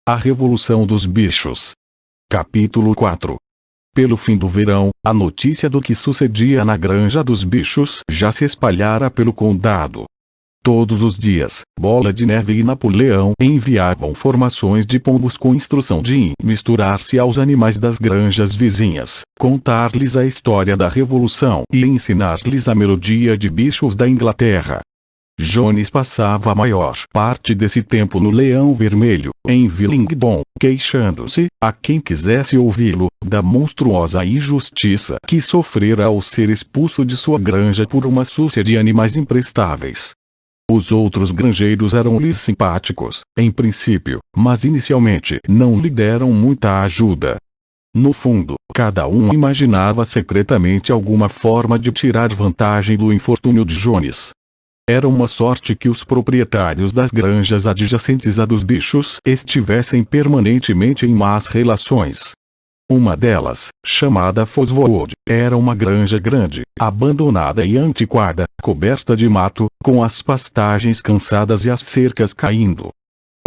A Revolução dos Bichos. Capítulo 4. Pelo fim do verão, a notícia do que sucedia na Granja dos Bichos já se espalhara pelo condado. Todos os dias, Bola de Neve e Napoleão enviavam formações de pombos com instrução de misturar-se aos animais das granjas vizinhas, contar-lhes a história da Revolução e ensinar-lhes a melodia de bichos da Inglaterra. Jones passava a maior parte desse tempo no Leão Vermelho, em Willingdon, queixando-se, a quem quisesse ouvi-lo, da monstruosa injustiça que sofrera ao ser expulso de sua granja por uma súcia de animais imprestáveis. Os outros granjeiros eram-lhes simpáticos, em princípio, mas inicialmente não lhe deram muita ajuda. No fundo, cada um imaginava secretamente alguma forma de tirar vantagem do infortúnio de Jones. Era uma sorte que os proprietários das granjas adjacentes à dos bichos estivessem permanentemente em más relações. Uma delas, chamada Foswood, era uma granja grande, abandonada e antiquada, coberta de mato, com as pastagens cansadas e as cercas caindo.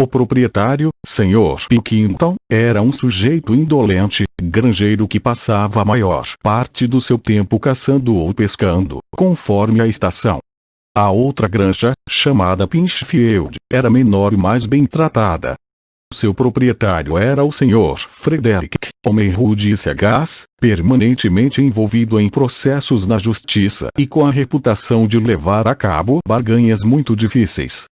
O proprietário, Sr. Pilkington, era um sujeito indolente, granjeiro que passava a maior parte do seu tempo caçando ou pescando, conforme a estação. A outra granja, chamada Pinchfield, era menor e mais bem tratada. Seu proprietário era o Sr. Frederick, homem rude e sagaz, permanentemente envolvido em processos na justiça e com a reputação de levar a cabo barganhas muito difíceis.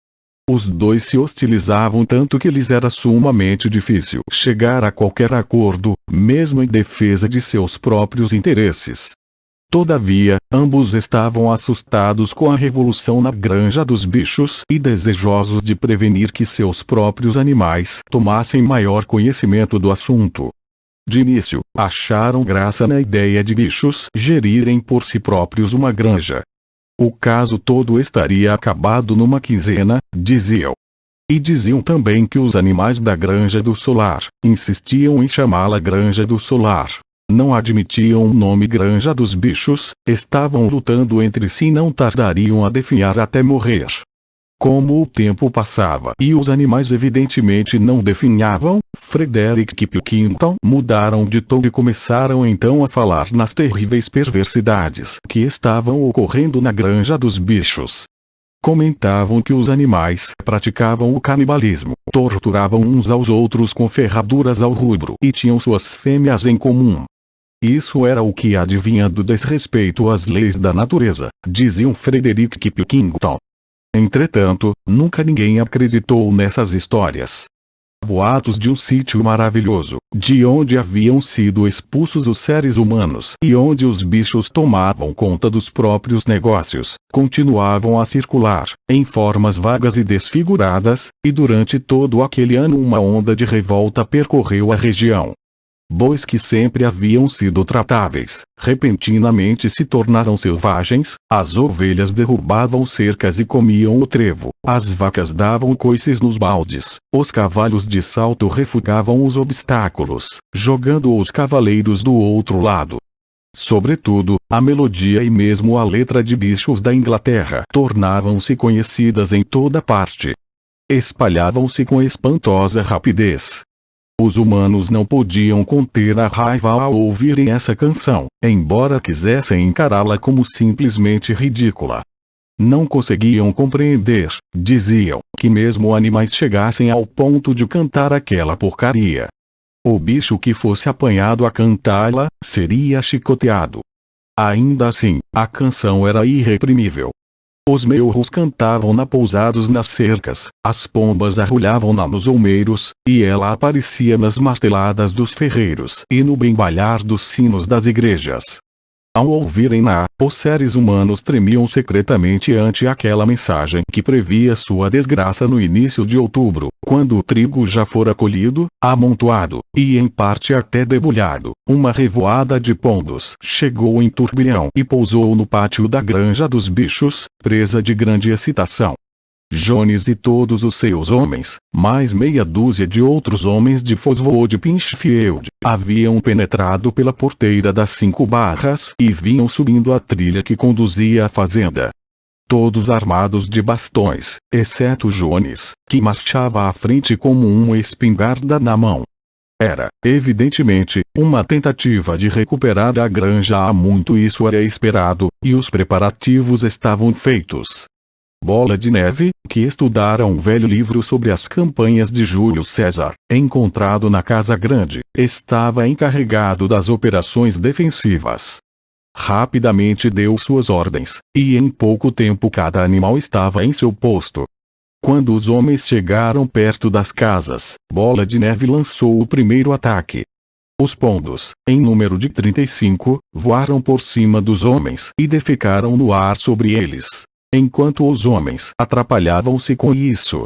Os dois se hostilizavam tanto que lhes era sumamente difícil chegar a qualquer acordo, mesmo em defesa de seus próprios interesses. Todavia, ambos estavam assustados com a revolução na Granja dos Bichos e desejosos de prevenir que seus próprios animais tomassem maior conhecimento do assunto. De início, acharam graça na ideia de bichos gerirem por si próprios uma granja. O caso todo estaria acabado numa quinzena, diziam. E diziam também que os animais da Granja do Solar insistiam em chamá-la Granja do Solar. Não admitiam o nome Granja dos Bichos, estavam lutando entre si e não tardariam a definhar até morrer. Como o tempo passava e os animais evidentemente não definhavam, Frederick e Pilkington mudaram de tom e começaram então a falar nas terríveis perversidades que estavam ocorrendo na Granja dos Bichos. Comentavam que os animais praticavam o canibalismo, torturavam uns aos outros com ferraduras ao rubro e tinham suas fêmeas em comum. Isso era o que adivinha do desrespeito às leis da natureza, diziam Frederick e Pilkington. Entretanto, nunca ninguém acreditou nessas histórias. Boatos de um sítio maravilhoso, de onde haviam sido expulsos os seres humanos e onde os bichos tomavam conta dos próprios negócios, continuavam a circular, em formas vagas e desfiguradas, e durante todo aquele ano uma onda de revolta percorreu a região. Bois que sempre haviam sido tratáveis, repentinamente se tornaram selvagens, as ovelhas derrubavam cercas e comiam o trevo, as vacas davam coices nos baldes, os cavalos de salto refugavam os obstáculos, jogando os cavaleiros do outro lado. Sobretudo, a melodia e mesmo a letra de bichos da Inglaterra tornavam-se conhecidas em toda parte. Espalhavam-se com espantosa rapidez. Os humanos não podiam conter a raiva ao ouvirem essa canção, embora quisessem encará-la como simplesmente ridícula. Não conseguiam compreender, diziam, que mesmo animais chegassem ao ponto de cantar aquela porcaria. O bicho que fosse apanhado a cantá-la, seria chicoteado. Ainda assim, a canção era irreprimível. Os meurros cantavam pousados nas cercas, as pombas arrulhavam-na nos olmeiros, e ela aparecia nas marteladas dos ferreiros e no bembalhar dos sinos das igrejas. Ao ouvirem-na, os seres humanos tremiam secretamente ante aquela mensagem que previa sua desgraça no início de outubro, quando o trigo já fora colhido, amontoado, e em parte até debulhado. Uma revoada de pombos chegou em turbilhão e pousou no pátio da Granja dos Bichos, presa de grande excitação. Jones e todos os seus homens, mais meia dúzia de outros homens de Foswood e Pinchfield, haviam penetrado pela porteira das 5 barras e vinham subindo a trilha que conduzia à fazenda. todos armados de bastões, exceto Jones, que marchava à frente como uma espingarda na mão. Era, evidentemente, uma tentativa de recuperar a granja. Há muito isso era esperado, e os preparativos estavam feitos. Bola de Neve, que estudara um velho livro sobre as campanhas de Júlio César, encontrado na Casa Grande, estava encarregado das operações defensivas. Rapidamente deu suas ordens, e em pouco tempo cada animal estava em seu posto. Quando os homens chegaram perto das casas, Bola de Neve lançou o primeiro ataque. Os pombos, em número de 35, voaram por cima dos homens e defecaram no ar sobre eles, enquanto os homens atrapalhavam-se com isso.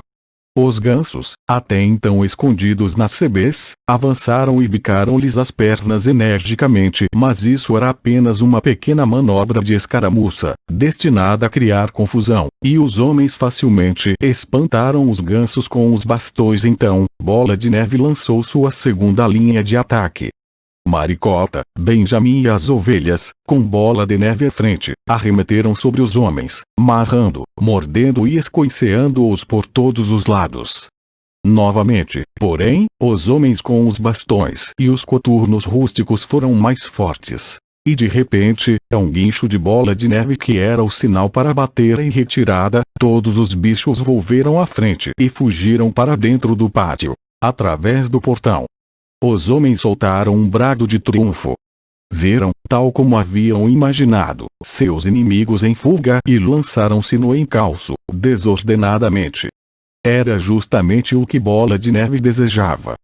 Os gansos, até então escondidos nas sebes, avançaram e bicaram-lhes as pernas energicamente, mas isso era apenas uma pequena manobra de escaramuça, destinada a criar confusão, e os homens facilmente espantaram os gansos com os bastões. Então, Bola de Neve lançou sua segunda linha de ataque. Maricota, Benjamin e as ovelhas, com Bola de Neve à frente, arremeteram sobre os homens, marrando, mordendo e escoiceando-os por todos os lados. Novamente, porém, os homens com os bastões e os coturnos rústicos foram mais fortes. E de repente, um guincho de Bola de Neve que era o sinal para bater em retirada, todos os bichos volveram à frente e fugiram para dentro do pátio, através do portão. Os homens soltaram um brado de triunfo. Viram, tal como haviam imaginado, seus inimigos em fuga e lançaram-se no encalço, desordenadamente. Era justamente o que Bola de Neve desejava.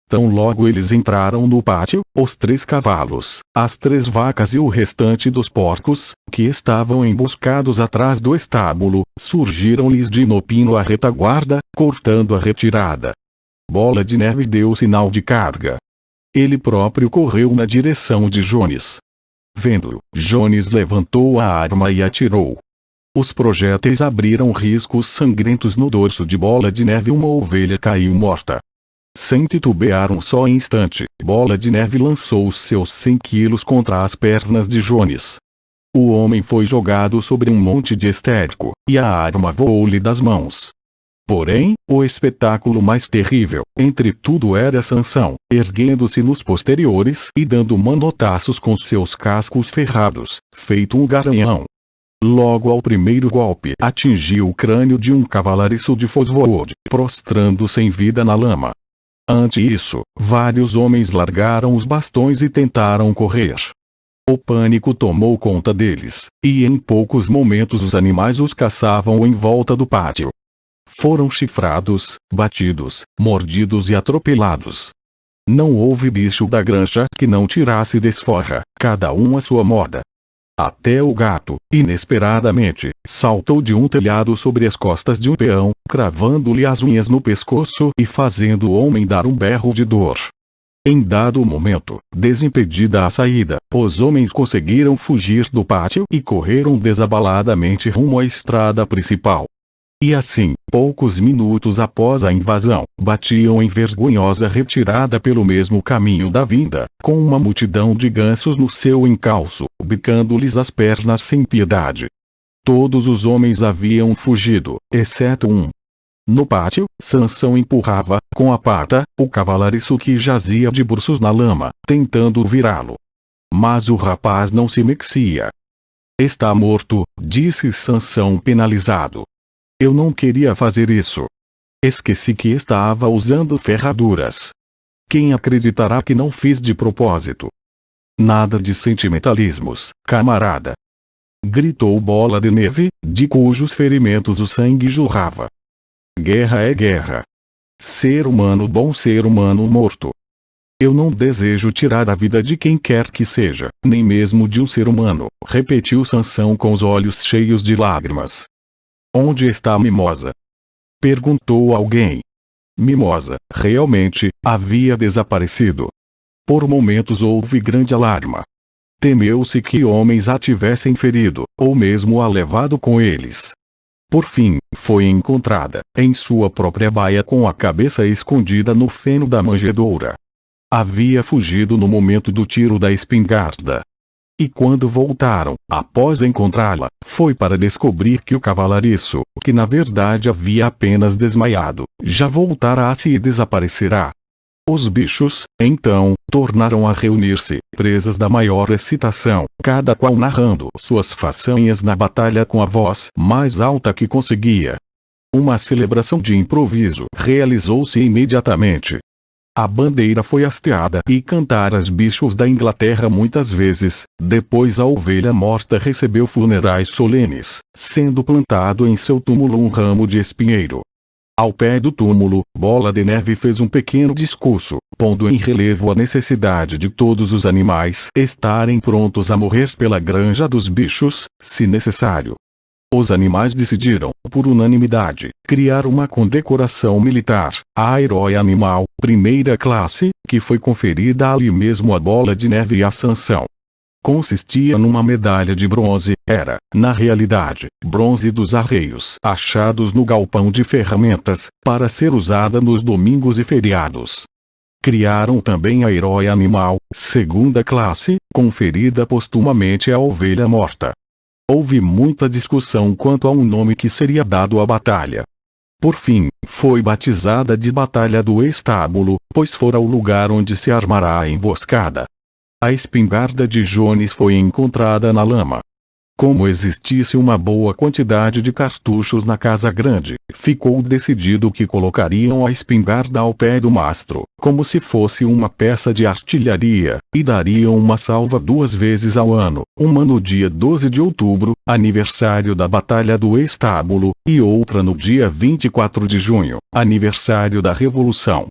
Tão logo eles entraram no pátio, os 3 cavalos, as 3 vacas e o restante dos porcos, que estavam emboscados atrás do estábulo, surgiram-lhes de inopino à retaguarda, cortando a retirada. Bola de Neve deu sinal de carga. Ele próprio correu na direção de Jones. Vendo-o, Jones levantou a arma e atirou. Os projéteis abriram riscos sangrentos no dorso de Bola de Neve. Uma ovelha caiu morta. Sem titubear um só instante, Bola de Neve lançou os seus 100 quilos contra as pernas de Jones. O homem foi jogado sobre um monte de esterco, e a arma voou-lhe das mãos. Porém, o espetáculo mais terrível, entre tudo, era Sansão, erguendo-se nos posteriores e dando manotaços com seus cascos ferrados, feito um garanhão. Logo ao primeiro golpe atingiu o crânio de um cavalariço de Fosvood, prostrando-se em vida na lama. Ante isso, vários homens largaram os bastões e tentaram correr. O pânico tomou conta deles, e em poucos momentos os animais os caçavam em volta do pátio. Foram chifrados, batidos, mordidos e atropelados. Não houve bicho da granja que não tirasse desforra, cada um à sua moda. Até o gato, inesperadamente, saltou de um telhado sobre as costas de um peão, cravando-lhe as unhas no pescoço e fazendo o homem dar um berro de dor. Em dado momento, desimpedida a saída, os homens conseguiram fugir do pátio e correram desabaladamente rumo à estrada principal. E assim, poucos minutos após a invasão, batiam em vergonhosa retirada pelo mesmo caminho da vinda, com uma multidão de gansos no seu encalço, bicando-lhes as pernas sem piedade. Todos os homens haviam fugido, exceto um. No pátio, Sansão empurrava, com a pata, o cavalariço que jazia de bruços na lama, tentando virá-lo. Mas o rapaz não se mexia. "Está morto", disse Sansão penalizado. "Eu não queria fazer isso. Esqueci que estava usando ferraduras. Quem acreditará que não fiz de propósito?" "Nada de sentimentalismos, camarada", gritou Bola de Neve, de cujos ferimentos o sangue jorrava. "Guerra é guerra. Ser humano bom, ser humano morto. Eu não desejo tirar a vida de quem quer que seja, nem mesmo de um ser humano", repetiu Sansão com os olhos cheios de lágrimas. "Onde está a Mimosa?" perguntou alguém. Mimosa, realmente, havia desaparecido. Por momentos houve grande alarma. Temeu-se que homens a tivessem ferido, ou mesmo a levado com eles. Por fim, foi encontrada, em sua própria baia, com a cabeça escondida no feno da manjedoura. Havia fugido no momento do tiro da espingarda. E quando voltaram, após encontrá-la, foi para descobrir que o cavalariço, que na verdade havia apenas desmaiado, já voltara a si e desaparecerá. Os bichos, então, tornaram a reunir-se, presas da maior excitação, cada qual narrando suas façanhas na batalha com a voz mais alta que conseguia. Uma celebração de improviso realizou-se imediatamente. A bandeira foi hasteada e cantaras bichos da Inglaterra muitas vezes. Depois a ovelha morta recebeu funerais solenes, sendo plantado em seu túmulo um ramo de espinheiro. Ao pé do túmulo, Bola de Neve fez um pequeno discurso, pondo em relevo a necessidade de todos os animais estarem prontos a morrer pela granja dos bichos, se necessário. Os animais decidiram, por unanimidade, criar uma condecoração militar, a Herói Animal, primeira classe, que foi conferida ali mesmo a Bola de Neve e a Sansão. Consistia numa medalha de bronze, era, na realidade, bronze dos arreios achados no galpão de ferramentas, para ser usada nos domingos e feriados. Criaram também a Herói Animal, segunda classe, conferida postumamente à ovelha morta. Houve muita discussão quanto a um nome que seria dado à batalha. Por fim, foi batizada de Batalha do Estábulo, pois fora o lugar onde se armará a emboscada. A espingarda de Jones foi encontrada na lama. Como existisse uma boa quantidade de cartuchos na casa grande, ficou decidido que colocariam a espingarda ao pé do mastro, como se fosse uma peça de artilharia, e dariam uma salva 2 vezes ao ano, uma no dia 12 de outubro, aniversário da Batalha do Estábulo, e outra no dia 24 de junho, aniversário da Revolução.